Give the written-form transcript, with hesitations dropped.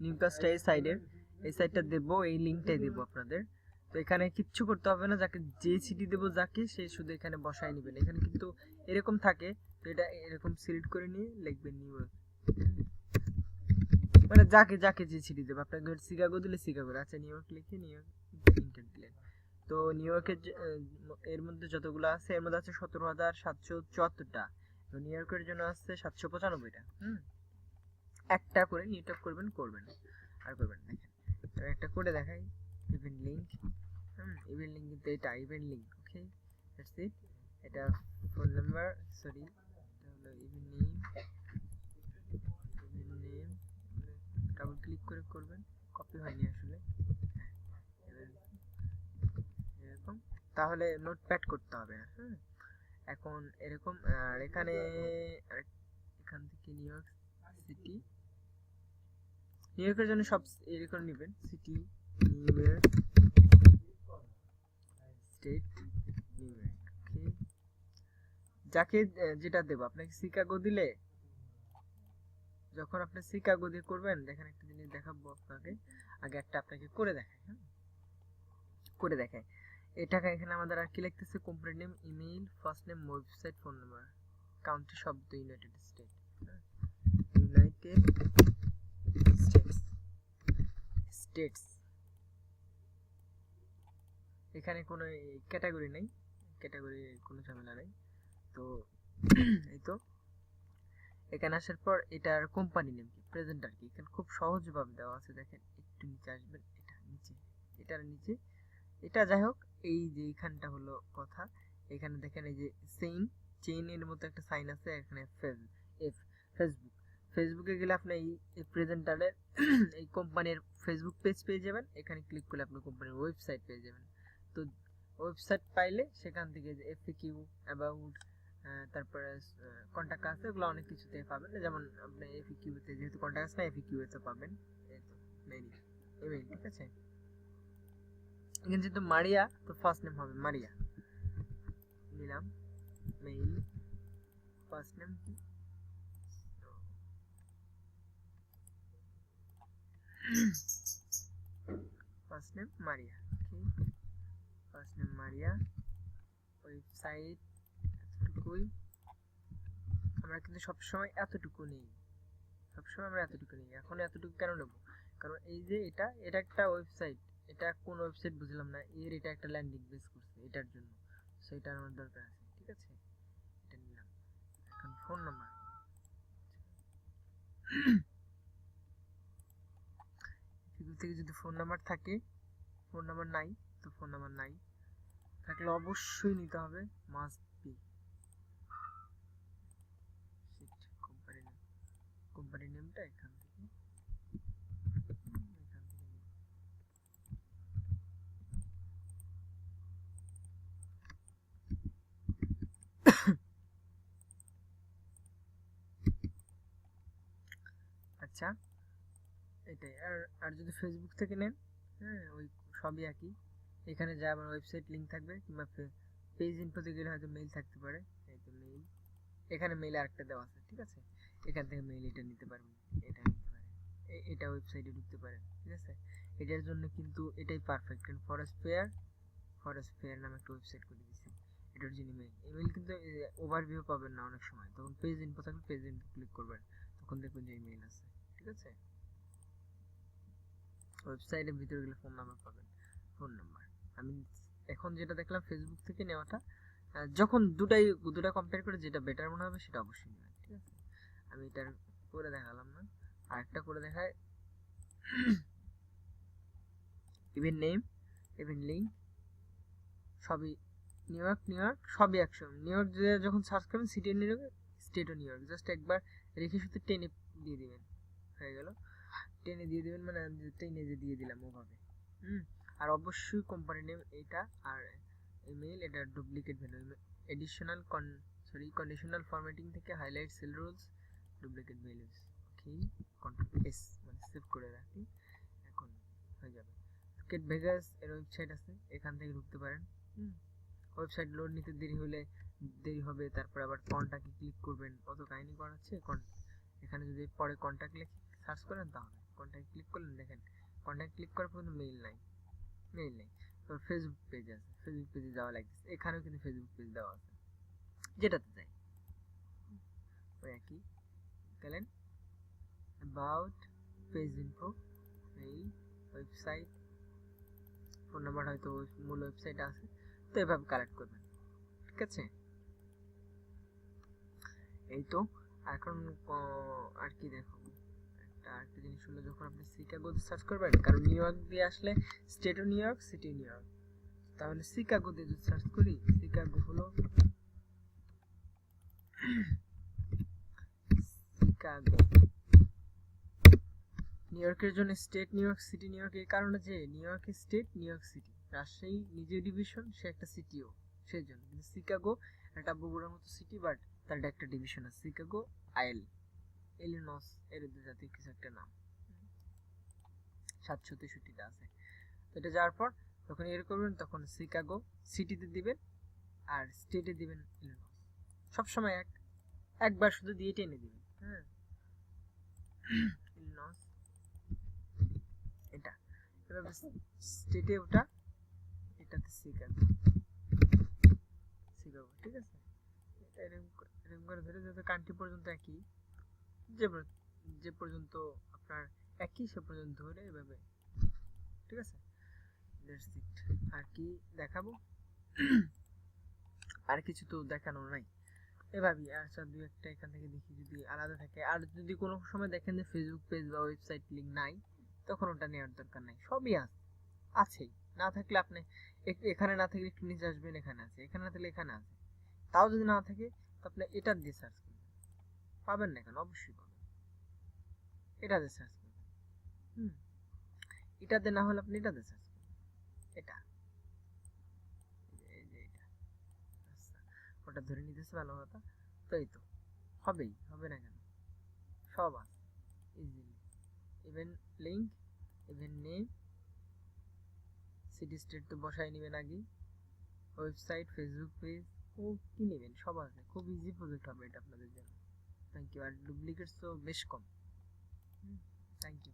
New কাজটা এই সাইডের, এই সাইডটা দেবো, এই লিঙ্কটাই দেবো আপনাদের। তো এখানে কিচ্ছু করতে হবে না, যাকে যে সিটি দেবো যাকে, সে শুধু এখানে বসায় নেবেন। এখানে কিন্তু এরকম থাকে, তো এটা এরকম সিলেক্ট করে নিয়ে লিখবেন নিউ ইয়র্ক, মানে যাকে যাকে যে সিটি দেবো। আপনাকে শিকাগো দিলে শিকাগো, আচ্ছা নিউ ইয়র্ক লিখে নিউ ইয়র্ক ইন্টার দিলেন। তো নিউ ইয়র্কের এর মধ্যে যতগুলো আছে, এর মধ্যে আছে 17,774টা, তো নিউ ইয়র্কের জন্য আছে 795টা। একটা করে নিউটক করবেন, করবেন আর করবেন। দেখেন আমি একটা করে দেখাই, ইভেন্ট লিঙ্ক। ইভেন্ট লিঙ্ক কিন্তু এটা event link, okay that's it. এটা ফোন নাম্বার, সরি এটা হলো ইভেন্ট নেম, ডাবল ক্লিক করে করবেন, কপি হয়নি আসলে, এরকম। তাহলে নোটপ্যাড করতে হবে না। এখন এরকম, আর এখানে এখান থেকে নিউ ইয়র্ক সিটি, নিউ ইয়র্কের জন্য সব এরকম নেবেন, city New York, state New York, okay. যাকে যেটা দেবো, আপনাকে শিকাগো দিলে, যখন আপনি শিকাগো দিয়ে করবেন, দেখেন একটা জিনিস দেখাবো আপনাকে, আগে একটা আপনাকে করে দেখাই। করে দেখাই, এটা এখানে আমাদের আর কি লিখতেছে, company name, email, first name, website, phone number, country শব্দ United State, United States, States. এখানে কোনো ক্যাটাগরি নেই, ক্যাটাগরি কোনো ঝামেলা নেই। তো এই তো এখানে আসার পর এটার কোম্পানি নেম কি, প্রেজেন্টার কি, এখানে খুব সহজভাবে দেওয়া আছে। দেখেন একটু নিচে আসবেন, এটা নিচে, এটার নিচে, এটা যাই হোক। এই যে এইখানটা হলো কথা, এখানে দেখেন এই যে চেইন এর মতো একটা সাইন আছে, এখানে ফেসবুক, ফেসবুকে গেলে আপনি এই প্রেজেন্টারের এই কোম্পানির ফেসবুক পেজ পেয়ে যাবেন। এখানে ক্লিক করলে আপনি কোম্পানির ওয়েবসাইট পেয়ে যাবেন। তো ওয়েবসাইট পাইলে সেখান থেকে যে এফএকিউ, অ্যাবাউট, তারপরে কন্টাক্ট আছে, ওগুলো অনেক কিছুতে পাবেন। যেমন আপনি এফএকিউতে যেহেতু কন্টাক্ট আছে না, এফএকিউতে পাবেন। এই তো মেইল, ইমেইল, ঠিক আছে। এখানে যেহেতু মারিয়া, তো ফার্স্ট নেম হবে মারিয়া, নিলাম। মেইল, ফার্স্ট নেম কি, ফার্স্ট নেম মারিয়া, ওকে, ফার্স্ট নেম মারিয়া। ওয়েবসাইট এতটুকুই, আমরা কিন্তু সবসময় এতটুকু নেই, সবসময় আমরা এতটুকু নেই। এখন এতটুকু কেন নেব, কারণ এই যে এটা, এটা একটা ওয়েবসাইট, এটা কোন ওয়েবসাইট বুঝলাম না, এর এটা একটা ল্যান্ডিং পেজ করছে এটার জন্য, সেটা আমার দরকার আছে, ঠিক আছে, এটা নিলাম। এখন ফোন নাম্বার, ফিগুর থেকে যদি ফোন নাম্বার থাকে, ফোন নাম্বার নাই, তো ফোন নাম্বার নাই, থাকলে অবশ্যই নিতে হবে, must be. Company name, company নেমটা এখান থেকে, এখান থেকে আচ্ছা এটাই। আর যদি ফেসবুক থেকে নেন, ওই সবই একই। এখানে যা আমার ওয়েবসাইট লিঙ্ক থাকবে, কিংবা পেজ ইনফোতে গেলে হয়তো মেইল থাকতে পারে, এই তো মেইল, এখানে মেইল আরেকটা দেওয়া আছে, ঠিক আছে। এখান থেকে মেইল এটা নিতে পারবেন, এটা নিতে পারেন, এটা ওয়েবসাইটে ঢুকতে পারেন, ঠিক আছে। এটার জন্য কিন্তু এটাই পারফেক্ট, কারণ ফরেস্ট ফেয়ার নামে একটা ওয়েবসাইট করে দিয়েছি। এটার জন্য ইমেল কিন্তু ওভারভিউ পাবেন না অনেক সময়, তখন পেজ ইনফো থাকলে পেজ ইনফো ক্লিক করবেন, তখন দেখবেন যে ইমেল আছে, ঠিক আছে। ওয়েবসাইটের ভিতরে গেলে ফোন নাম্বার পাবেন, ফোন নাম্বার। আমি এখন যেটা দেখলাম ফেসবুক থেকে নেওয়াটা, যখন দুটা কম্পেয়ার করে যেটা বেটার মনে হবে সেটা অবশ্যই নেবেন, ঠিক আছে। আমি এটার করে দেখালাম না, আরেকটা করে দেখায়। ইভেন্ট নেম, ইভেন্ট লিঙ্ক, সবই নিউ ইয়র্ক সবই একসঙ্গে। নিউ ইয়র্ক যখন সার্চ করবেন, সিটি নিউ ইয়র্ক, স্টেটও নিউ ইয়র্ক, জাস্ট একবার রেখে শুধু টেনে দিয়ে দিবেন, হয়ে গেল। টেনে দিয়ে দিবেন মানে টেনে যে দিয়ে দিলাম ওভাবে। আর অবশ্যই কোম্পানি নেম এইটা, আর ইমেল এটা duplicate value, additional conditional formatting থেকে highlight cell rules, duplicate values, okay. Control S মানে সেভ করে রাখি, এখন হয়ে যাবে। টিকেট ভেগাস এর ওয়েবসাইট আছে, এখান থেকে ঢুকতে পারেন। ওয়েবসাইট লোড নিতে দেরি হবে, তারপর আবার কন্টাক্টে ক্লিক করবেন, অত কাহিনী করাচ্ছে। এখানে যদি পরে কন্টাক্ট লিখে সার্চ করেন তাহলে কন্ট্যাক্ট ক্লিক করলেন, দেখেন কন্ট্যাক্ট ক্লিক করার পর কিন্তু মেইল নাই, মেইল নেই। তো ফেসবুক পেজ আছে, ফেসবুক পেজে যাওয়া লাগতেছে, এখানেও কিন্তু ফেসবুক পেজ দেওয়া আছে, যেটাতে যাই ওই একই গেলেন অ্যাবাউট পেজ ইনফো, এই ওয়েবসাইট, ফোন নাম্বার হয়তো মূল ওয়েবসাইটে আছে, তো এভাবে কালেক্ট করবেন, ঠিক আছে। এই তো এখন আর কি দেখো, একটা জিনিস হলো যখন আপনি শিকাগোতে সার্চ করবেন, কারণ নিউ ইয়র্ক দিয়ে আসলে স্টেটও New York, city New York, তাহলে শিকাগোতে যদি সার্চ করি, শিকাগো হলো শিকাগো, নিউ ইয়র্কের জন্য state New York, city New York, এই কারণে যে new York state, New York city, Rajshahi নিজে ডিভিশন, সে একটা সিটিও, সেই জন্য। কিন্তু শিকাগো একটা বগুড়ার মতো সিটি, বাট তার একটা ডিভিশন আছে, শিকাগো আইল, ইলিনস এর জাতীয় কিছু একটা নাম, 763টা আছে। তো এটা যাওয়ার পর যখন এর করবেন, তখন শিকাগো সিটিতে দিবেন আর স্টেটে দিবেন ইলিনস, সবসময় একবার শুধু দিয়ে টেনে দিবেন, হ্যাঁ, ইলিনস এটা, এভাবে স্টেটে ওটা, এটাতে শিকাগো, শিকাগো, ঠিক আছে। এরকম করে ধরে যত কান্ট্রি পর্যন্ত একই, যে পর্যন্ত আপনার একই সে পর্যন্ত ধরে এভাবে, ঠিক আছে। আর কি দেখাবো, আর কিছু তো দেখানো নাই, এভাবেই। আচ্ছা দুই একটা এখান থেকে দেখি যদি আলাদা থাকে, আর যদি কোনো সময় দেখেন যে ফেসবুক পেজ বা ওয়েবসাইট লিঙ্ক নাই, তখন ওটা নেওয়ার দরকার নাই, সবই আছেই। না থাকলে আপনি এখানে না থাকলে একটু নিচে আসবেন, এখানে আছে, এখানে না থাকলে এখানে আছে, তাও যদি না থাকে তো আপনি এটা দিয়ে সার্চ করবেন, পাবেন না কেন, অবশ্যই পাবেন, এটা দিয়ে সার্চ করবেন, এটাতে না হলে আপনি এটাতে সার্চ করবেন, এটা, এই যে এটা, আচ্ছা ওটা ধরে নিতেছে, ভালো কথা। তো এই তো হবেই, হবে না কেন, সব আছে easily, even link, even name, city state তো বসাই নেবেন আগে, ওয়েবসাইট, ফেসবুক পেজ, ও কি নেবেন, সব আছে, খুব ইজি প্রজেক্ট হবে এটা আপনাদের জন্য। Thank you. আর ডুপ্লিকেটস তো বেশ কম। Thank you.